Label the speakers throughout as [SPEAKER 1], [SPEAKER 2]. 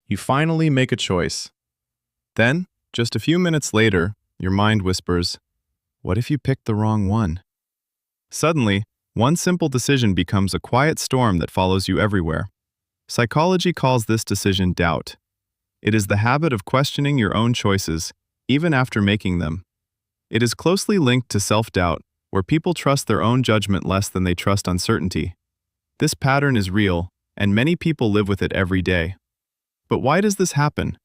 [SPEAKER 1] You finally make a choice. Then, just a few minutes later, your mind whispers, "What if you picked the wrong one?" Suddenly, one simple decision becomes a quiet storm that follows you everywhere. Psychology calls this decision doubt. It is the habit of questioning your own choices, even after making them. It is closely linked to self-doubt, where people trust their own judgment less than they trust uncertainty. This pattern is real, and many people live with it every day. But why does this happen?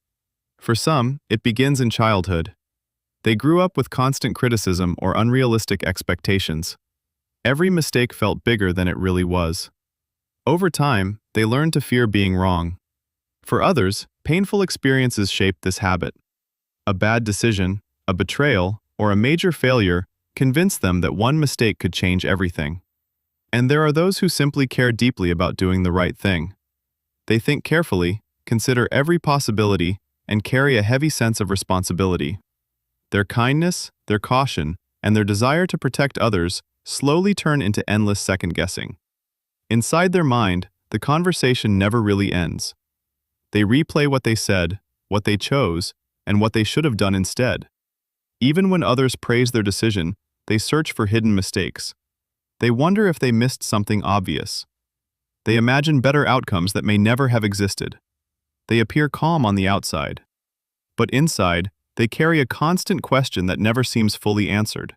[SPEAKER 1] For some, it begins in childhood. They grew up with constant criticism or unrealistic expectations. Every mistake felt bigger than it really was. Over time, they learned to fear being wrong. For others, painful experiences shaped this habit. A bad decision, a betrayal, or a major failure convinced them that one mistake could change everything. And there are those who simply care deeply about doing the right thing. They think carefully, consider every possibility, and carry a heavy sense of responsibility. Their kindness, their caution, and their desire to protect others slowly turn into endless second-guessing. Inside their mind, the conversation never really ends. They replay what they said, what they chose, and what they should have done instead. Even when others praise their decision, they search for hidden mistakes. They wonder if they missed something obvious. They imagine better outcomes that may never have existed. They appear calm on the outside. But inside, they carry a constant question that never seems fully answered.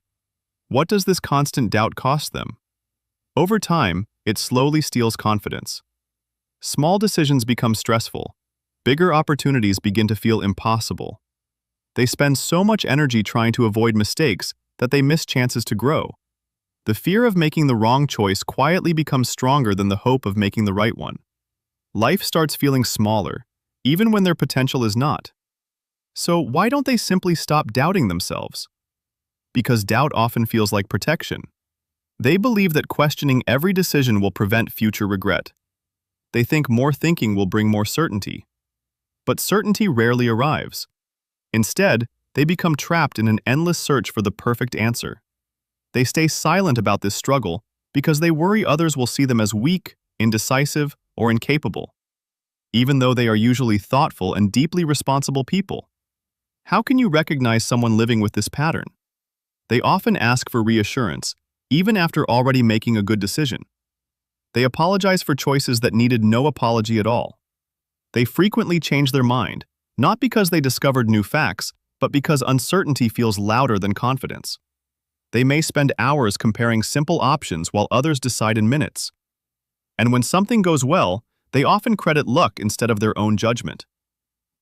[SPEAKER 1] What does this constant doubt cost them? Over time, it slowly steals confidence. Small decisions become stressful. Bigger opportunities begin to feel impossible. They spend so much energy trying to avoid mistakes that they miss chances to grow. The fear of making the wrong choice quietly becomes stronger than the hope of making the right one. Life starts feeling smaller, even when their potential is not. So why don't they simply stop doubting themselves? Because doubt often feels like protection. They believe that questioning every decision will prevent future regret. They think more thinking will bring more certainty. But certainty rarely arrives. Instead, they become trapped in an endless search for the perfect answer. They stay silent about this struggle because they worry others will see them as weak, indecisive, or incapable, even though they are usually thoughtful and deeply responsible people. How can you recognize someone living with this pattern? They often ask for reassurance, even after already making a good decision. They apologize for choices that needed no apology at all. They frequently change their mind, not because they discovered new facts, but because uncertainty feels louder than confidence. They may spend hours comparing simple options while others decide in minutes. And when something goes well, they often credit luck instead of their own judgment.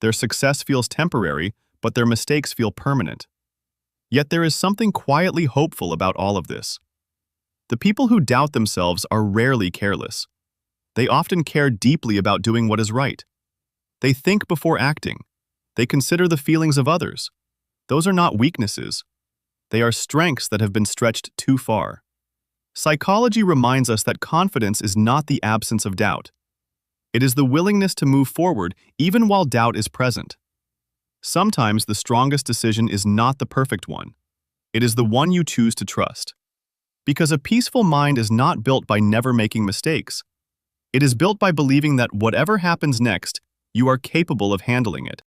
[SPEAKER 1] Their success feels temporary, but their mistakes feel permanent. Yet there is something quietly hopeful about all of this. The people who doubt themselves are rarely careless. They often care deeply about doing what is right. They think before acting. They consider the feelings of others. Those are not weaknesses. They are strengths that have been stretched too far. Psychology reminds us that confidence is not the absence of doubt. It is the willingness to move forward even while doubt is present. Sometimes the strongest decision is not the perfect one. It is the one you choose to trust. Because a peaceful mind is not built by never making mistakes. It is built by believing that whatever happens next, you are capable of handling it.